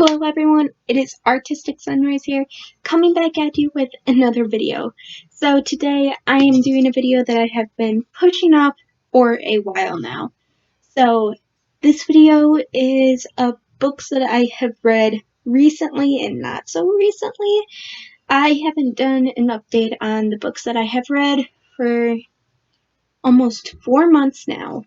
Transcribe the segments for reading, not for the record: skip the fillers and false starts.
Hello everyone, it is Artistic Sunrise here, coming back at you with another video. So today I am doing a video that I have been pushing off for a while now. So this video is of books that I have read recently and not so recently. I haven't done an update on the books that I have read for almost 4 months now.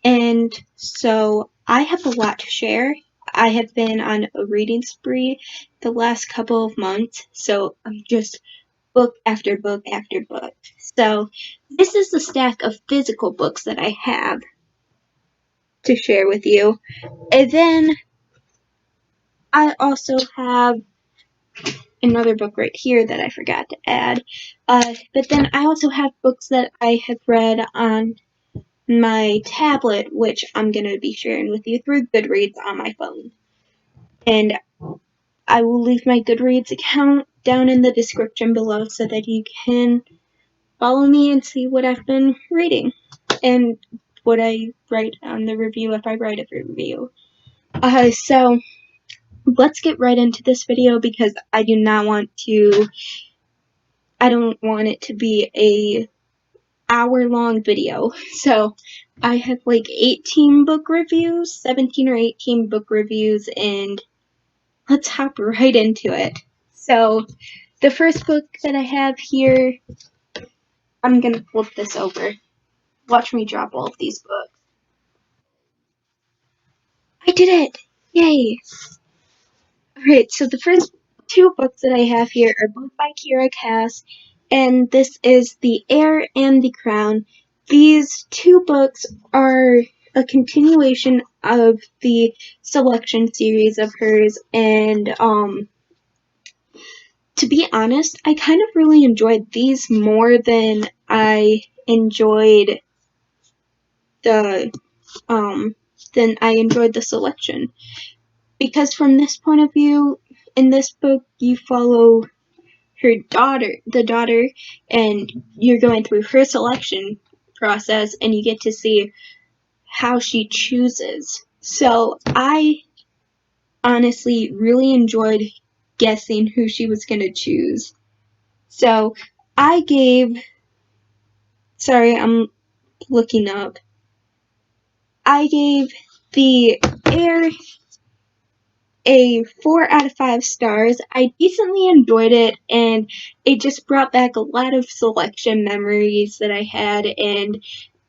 And so I have a lot to share. I have been on a reading spree the last couple of months, so I'm just book after book after book. So this is the stack of physical books that I have to share with you. And then I also have another book right here that I forgot to add. But then I also have books that I have read on my tablet, which I'm going to be sharing with you through Goodreads on my phone. And I will leave my Goodreads account down in the description below so that you can follow me and see what I've been reading and what I write on the review if I write a review. So let's get right into this video because I don't want it to be a hour-long video. So I have like 18 book reviews, 17 or 18 book reviews, and let's hop right into it. So the first book that I have here, I'm gonna flip this over. Watch me drop all of these books. I did it! Yay! Alright, so the first two books that I have here are both by Kira Cass, and this is The Heir and the Crown. These two books are a continuation of the Selection series of hers, and to be honest, I kind of really enjoyed these more than I enjoyed the Selection. Because from this point of view, in this book you follow the daughter, and you're going through her selection process and you get to see how she chooses. So I honestly really enjoyed guessing who she was going to choose. So I gave, sorry, I'm looking up. I gave The Heir a 4 out of 5 stars. I decently enjoyed it, and it just brought back a lot of Selection memories that I had, and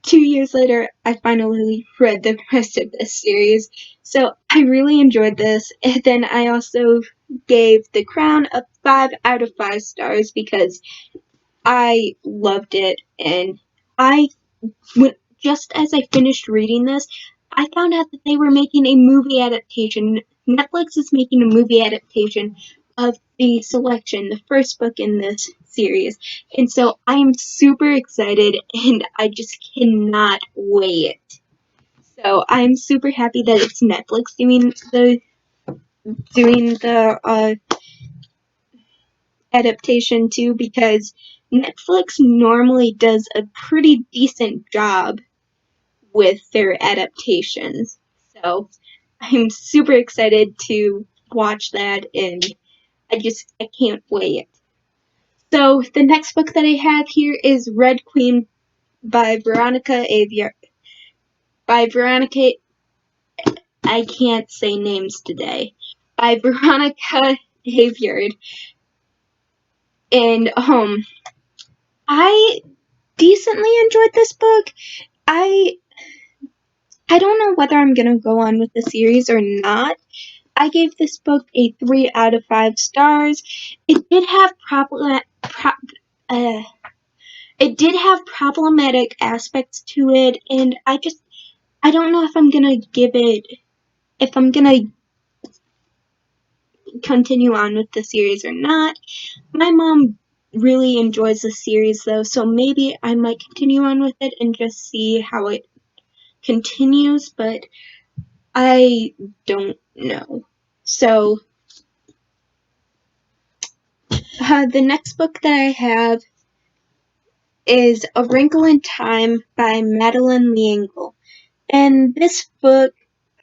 2 years later, I finally read the rest of this series. So I really enjoyed this. And then I also gave The Crown a 5 out of 5 stars because I loved it, and just as I finished reading this, I found out that they were making a movie adaptation. Netflix is making a movie adaptation of The Selection, the first book in this series. And so I am super excited, and I just cannot wait. So I'm super happy that it's Netflix doing the adaptation too, because Netflix normally does a pretty decent job with their adaptations. So I'm super excited to watch that, and I can't wait. So the next book that I have here is Red Queen by Veronica Aviard. I can't say names today. By Veronica Aviard. And I decently enjoyed this book. I don't know whether I'm gonna go on with the series or not. I gave this book a 3 out of 5 stars. It did have problematic aspects to it, and I don't know if I'm gonna continue on with the series or not. My mom really enjoys the series though, so maybe I might continue on with it and just see how it continues, but I don't know. So the next book that I have is A Wrinkle in Time by Madeleine L'Engle. And this book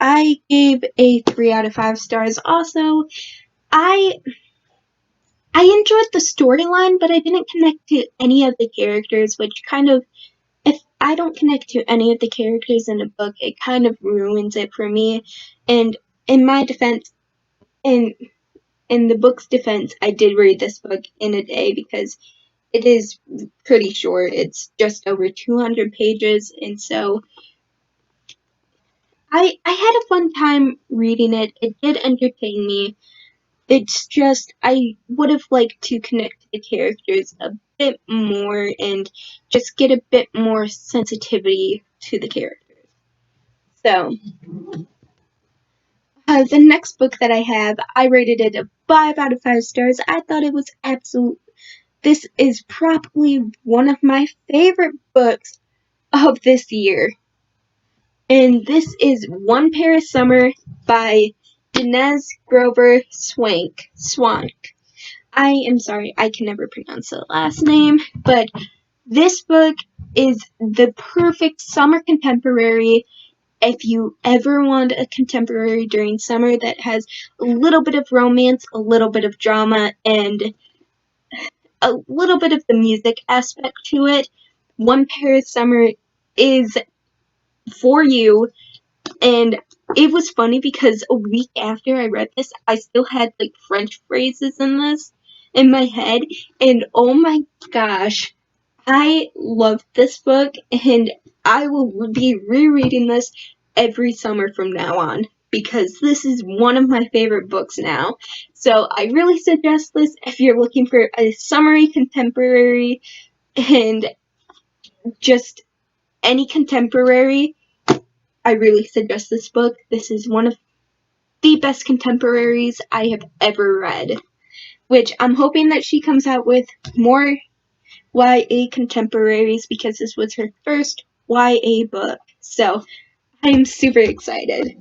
I gave a 3 out of 5 stars also. I enjoyed the storyline, but I didn't connect to any of the characters, which kind of, if I don't connect to any of the characters in a book, it kind of ruins it for me. And in my defense, in the book's defense, I did read this book in a day because it is pretty short. It's just over 200 pages, and so I had a fun time reading it. It did entertain me. It's just I would have liked to connect to the characters a bit more and just get a bit more sensitivity to the characters. So, the next book that I have, I rated it a 5 out of 5 stars. I thought it was absolute. This is probably one of my favorite books of this year. And this is One Paris Summer by Inez Grover Swank. I am sorry, I can never pronounce the last name, but this book is the perfect summer contemporary. If you ever want a contemporary during summer that has a little bit of romance, a little bit of drama, and a little bit of the music aspect to it, One Paris Summer is for you. And it was funny because a week after I read this, I still had like French phrases in my head, and oh my gosh, I love this book, and I will be rereading this every summer from now on because this is one of my favorite books now. So I really suggest this if you're looking for a summery contemporary and just any contemporary. I really suggest this book. This is one of the best contemporaries I have ever read, which I'm hoping that she comes out with more YA contemporaries because this was her first YA book. So I'm super excited.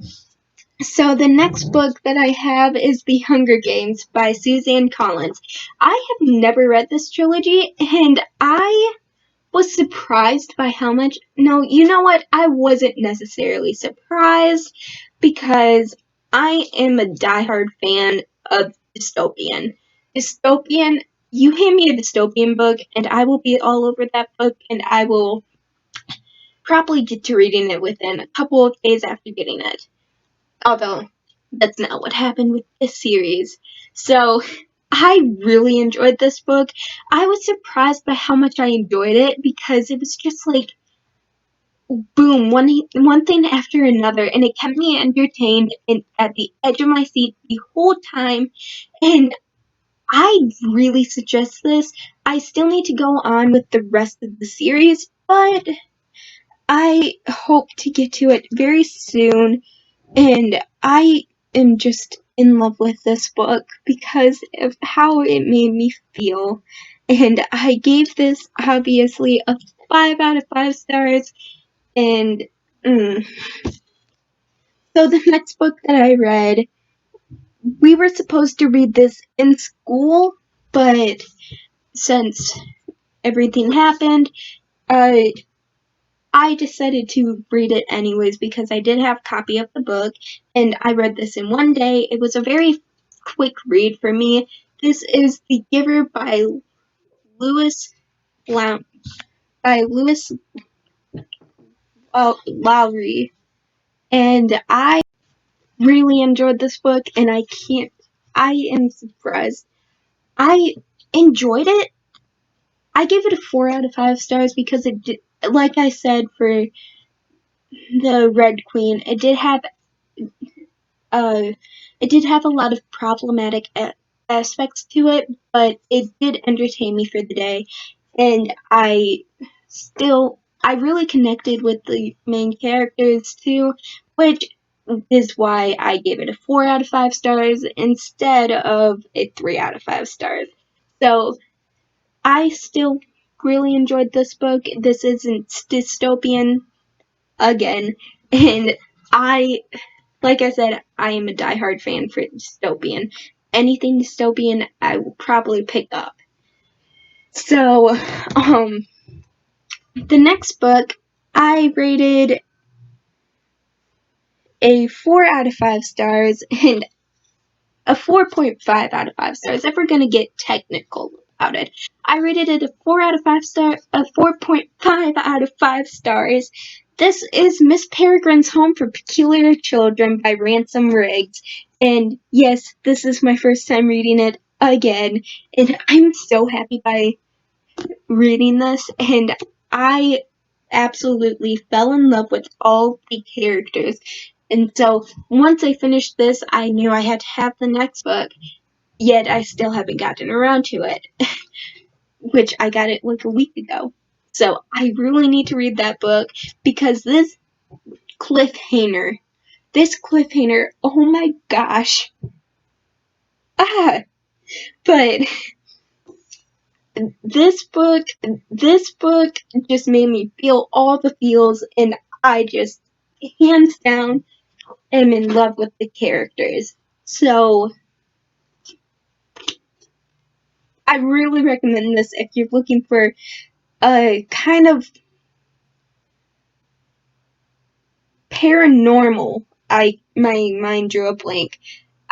So the next book that I have is The Hunger Games by Suzanne Collins. I have never read this trilogy, and I was surprised by how much. No, you know what? I wasn't necessarily surprised because I am a diehard fan of dystopian. Dystopian, you hand me a dystopian book, and I will be all over that book, and I will probably get to reading it within a couple of days after getting it. Although, that's not what happened with this series. So, I really enjoyed this book. I was surprised by how much I enjoyed it because it was just like boom, one thing after another, and it kept me entertained and at the edge of my seat the whole time. And I really suggest this. I still need to go on with the rest of the series, but I hope to get to it very soon. And I am just in love with this book because of how it made me feel. And I gave this obviously a 5 out of 5 stars. And so the next book that I read, we were supposed to read this in school, but since everything happened, uh, I decided to read it anyways because I did have a copy of the book, and I read this in one day. It was a very quick read for me. This is The Giver by Lewis Low- by Lewis Lowry, and I really enjoyed this book, and I am surprised. I enjoyed it. I gave it a 4 out of 5 stars because it did, like I said for the Red Queen, uh, it did have a lot of problematic aspects to it, but it did entertain me for the day, and I really connected with the main characters too, which is why I gave it a 4 out of 5 stars instead of a 3 out of 5 stars. So I still really enjoyed this book. This isn't dystopian again, and like I said, I am a diehard fan for dystopian. Anything dystopian, I will probably pick up. So, the next book I rated a 4 out of 5 stars and a 4.5 out of 5 stars if we're gonna get technical about it. I rated it a 4 out of 5 star, a 4.5 out of 5 stars. This is Miss Peregrine's Home for Peculiar Children by Ransom Riggs. And yes, this is my first time reading it again, and I'm so happy by reading this, and I absolutely fell in love with all the characters. And so once I finished this, I knew I had to have the next book, yet I still haven't gotten around to it, which I got it like a week ago. So I really need to read that book because cliffhanger, this cliffhanger, oh my gosh. Ah, but this book just made me feel all the feels, and I just, hands down, am in love with the characters. So I really recommend this if you're looking for a kind of paranormal. My mind drew a blank.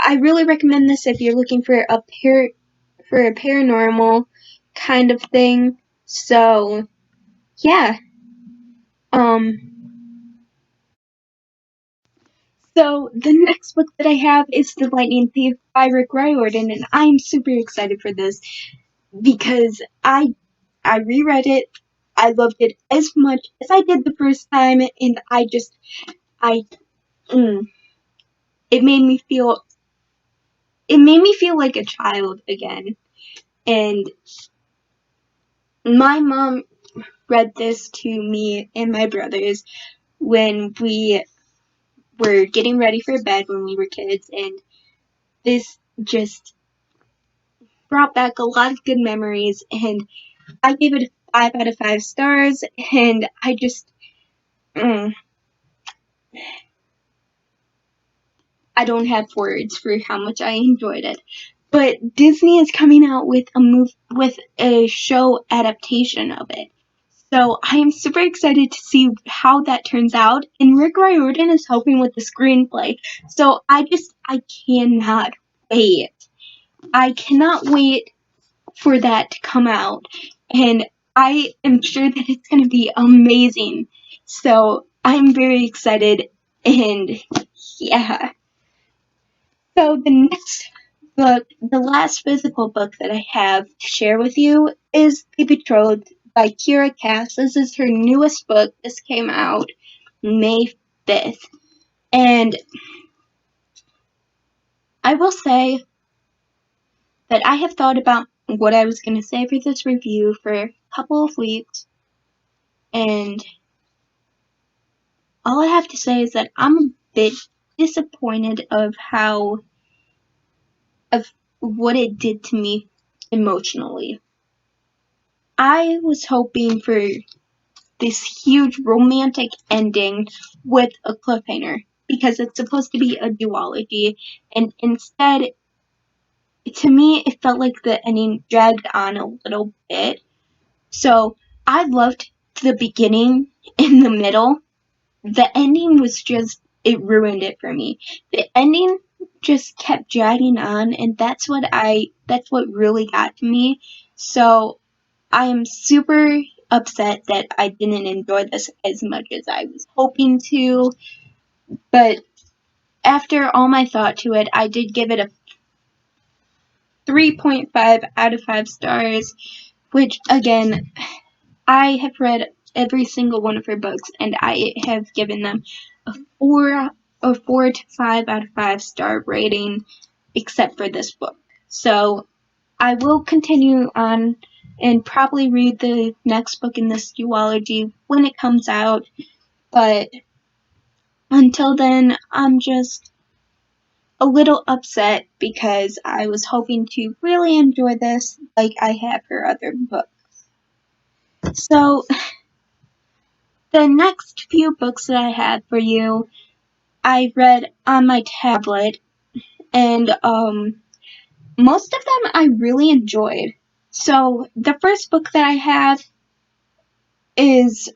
I really recommend this if you're looking for a paranormal kind of thing. So yeah. So the next book that I have is The Lightning Thief by Rick Riordan, and I'm super excited for this because I reread it. I loved it as much as I did the first time, and I mm, it made me feel like a child again. And my mom read this to me and my brothers when we were getting ready for bed when we were kids, and this just brought back a lot of good memories, and I gave it a 5 out of 5 stars, and I just, I don't have words for how much I enjoyed it. But Disney is coming out with a show adaptation of it. So I am super excited to see how that turns out. And Rick Riordan is helping with the screenplay. So I cannot wait. I cannot wait for that to come out. And I am sure that it's going to be amazing. So I'm very excited. And yeah. So the next book, the last physical book that I have to share with you is The Betrothed by Kira Cass. This is her newest book. This came out May 5th. And I will say that I have thought about what I was going to say for this review for a couple of weeks. And all I have to say is that I'm a bit disappointed of what it did to me emotionally. I was hoping for this huge romantic ending with a cliffhanger because it's supposed to be a duology, and instead, to me, it felt like the ending dragged on a little bit. So I loved the beginning and the middle. The ending was just, it ruined it for me. The ending just kept dragging on, and that's what really got to me. So I am super upset that I didn't enjoy this as much as I was hoping to, but after all my thought to it, I did give it a 3.5 out of 5 stars, which again, I have read every single one of her books, and I have given them a 4 to 5 out of 5 star rating, except for this book. So I will continue on and probably read the next book in this duology when it comes out, but until then, I'm just a little upset because I was hoping to really enjoy this like I have her other books. So, the next few books that I had for you, I read on my tablet, and most of them I really enjoyed. So, the first book that I have is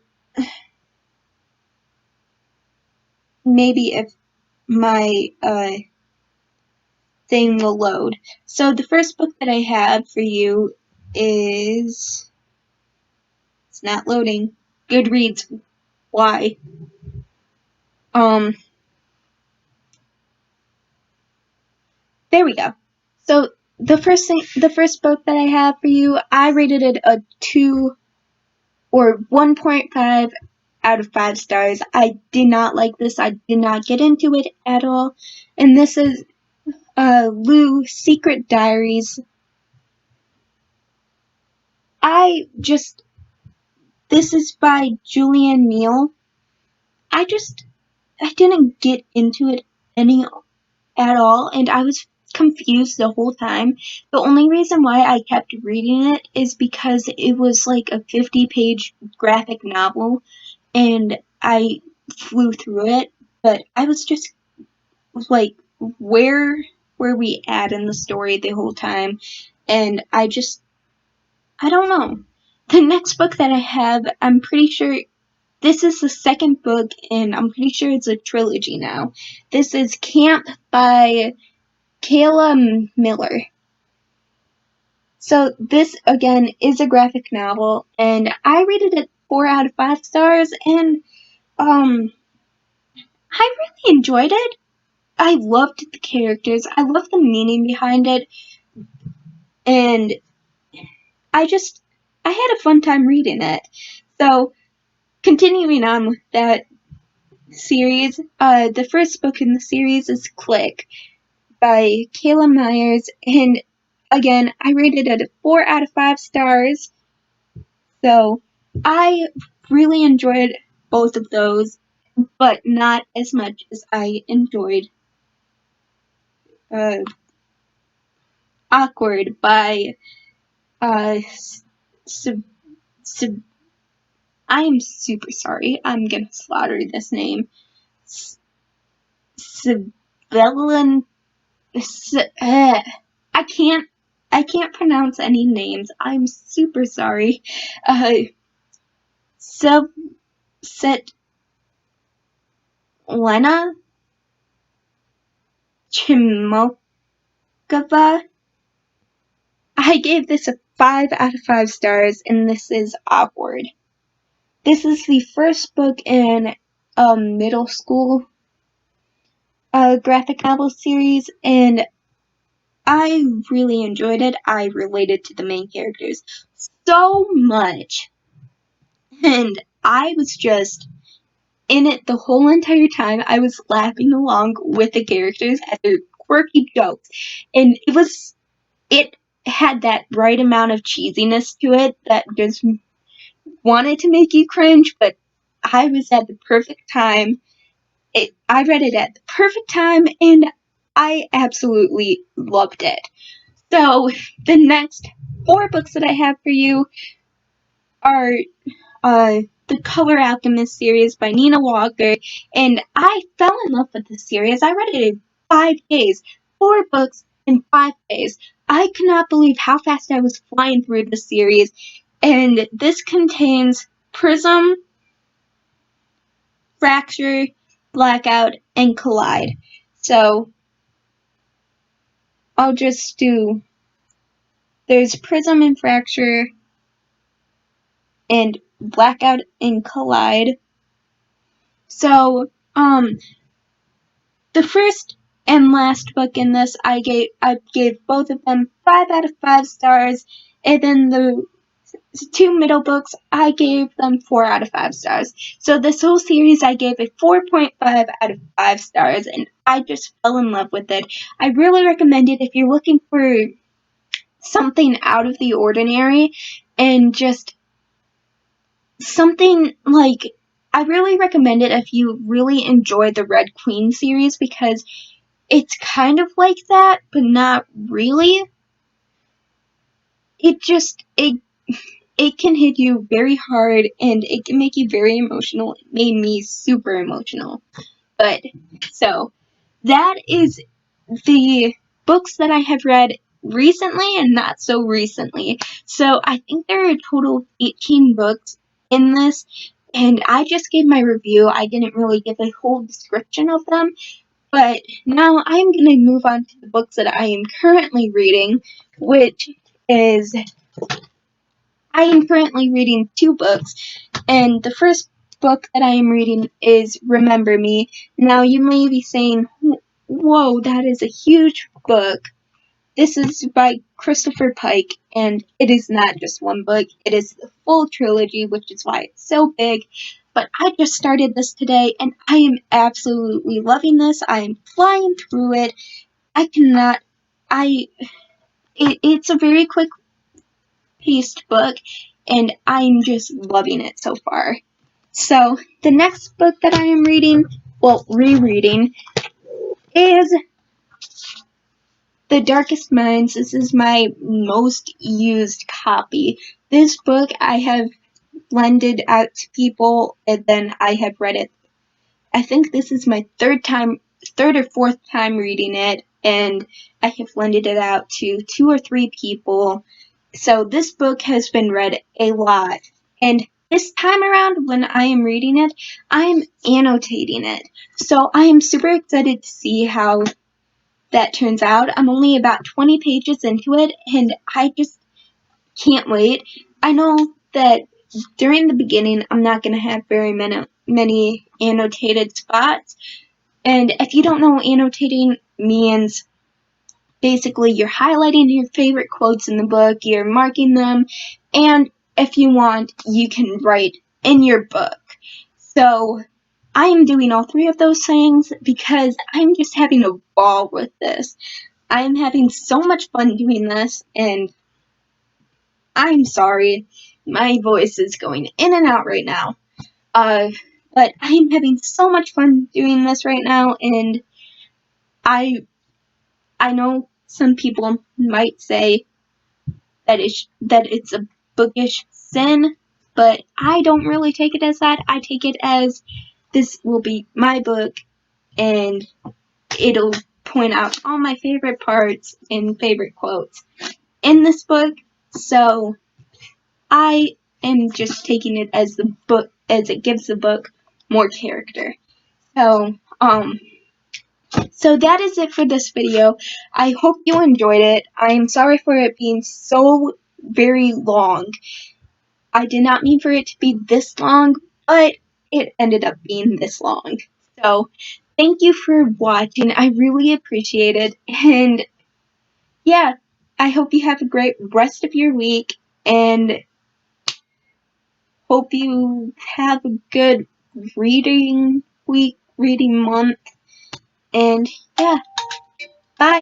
maybe if my thing will load. So the first book that I have for you is, it's not loading. Goodreads. Why? There we go. So the first book that I have for you, I rated it a 2 or 1.5 out of 5 stars. I did not like this. I did not get into it at all. And this is Lou Secret Diaries. This is by Julianne Neal. I didn't get into it any at all, and I was confused the whole time. The only reason why I kept reading it is because it was like a 50-page graphic novel, and I flew through it, but I was just like, where were we at in the story the whole time? And I don't know. The next book that I have, I'm pretty sure this is the second book, and I'm pretty sure it's a trilogy now. This is Camp by Kayla Miller. So this, again, is a graphic novel, and I rated it 4 out of 5 stars, and I really enjoyed it. I loved the characters. I loved the meaning behind it, and I had a fun time reading it. So, continuing on with that series, the first book in the series is Click by Kayla Myers, and again, I rated it a 4 out of 5 stars. So, I really enjoyed both of those, but not as much as I enjoyed Awkward by Sub. I am super sorry. I'm gonna slaughter this name. Sibelin. I can't pronounce any names. I'm super sorry. Subset Lena Chimokava. I gave this a 5 out of 5 stars, and this is Awkward. This is the first book in a middle school graphic novel series, and I really enjoyed it. I related to the main characters so much, and I was just in it the whole entire time. I was laughing along with the characters at their quirky jokes, and it had that right amount of cheesiness to it that just wanted to make you cringe, but I was at the perfect time. I read it at the perfect time, and I absolutely loved it. So, the next 4 books that I have for you are the Color Alchemist series by Nina Walker, and I fell in love with this series. I read it in 5 days, 4 books in 5 days. I could not believe how fast I was flying through the series, and this contains Prism, Fracture, Blackout, and Collide. So, I'll just do, there's Prism and Fracture, and Blackout and Collide. So, the first and last book in this, I gave both of them 5 out of 5 stars, and then the 2 middle books, I gave them 4 out of 5 stars. So this whole series, I gave a 4.5 out of 5 stars, and I just fell in love with it. I really recommend it if you're looking for something out of the ordinary, and just something like, I really recommend it if you really enjoy the Red Queen series, because it's kind of like that, but not really. It can hit you very hard, and it can make you very emotional. It made me super emotional. But, so, that is the books that I have read recently and not so recently. So, I think there are a total of 18 books in this, and I just gave my review. I didn't really give a whole description of them, But now I'm going to move on to the books that I am currently reading, which is, I am currently reading 2 books, and the first book that I am reading is Remember Me. Now you may be saying, whoa, that is a huge book. This is by Christopher Pike, and it is not just one book, it is the full trilogy, which is why it's so big. But I just started this today, and I am absolutely loving this. I am flying through it. It's a very quick paced book, and I'm just loving it so far. So, the next book that I am reading, well, rereading, is The Darkest Minds. This is my most used copy. This book I have lended out to people, and then I have read it. I think this is my third or fourth time reading it, and I have lended it out to 2 or 3 people. So this book has been read a lot. And this time around, when I am reading it, I am annotating it. So I am super excited to see how that turns out. I'm only about 20 pages into it, and I just can't wait. I know that during the beginning, I'm not going to have very many annotated spots. And if you don't know, annotating means basically you're highlighting your favorite quotes in the book, you're marking them, and if you want, you can write in your book. So I am doing all 3 of those things because I'm just having a ball with this. I'm having so much fun doing this, and I'm sorry, my voice is going in and out right now. But I'm having so much fun doing this right now, and I know some people might say that it's a bookish sin, but I don't really take it as that. I take it as this will be my book, and it'll point out all my favorite parts and favorite quotes in this book. So I am just taking it as the book, as it gives the book more character. So, so that is it for this video. I hope you enjoyed it. I am sorry for it being so very long. I did not mean for it to be this long, but it ended up being this long. So, thank you for watching. I really appreciate it. And yeah, I hope you have a great rest of your week, and hope you have a good reading week, reading month. And yeah, bye.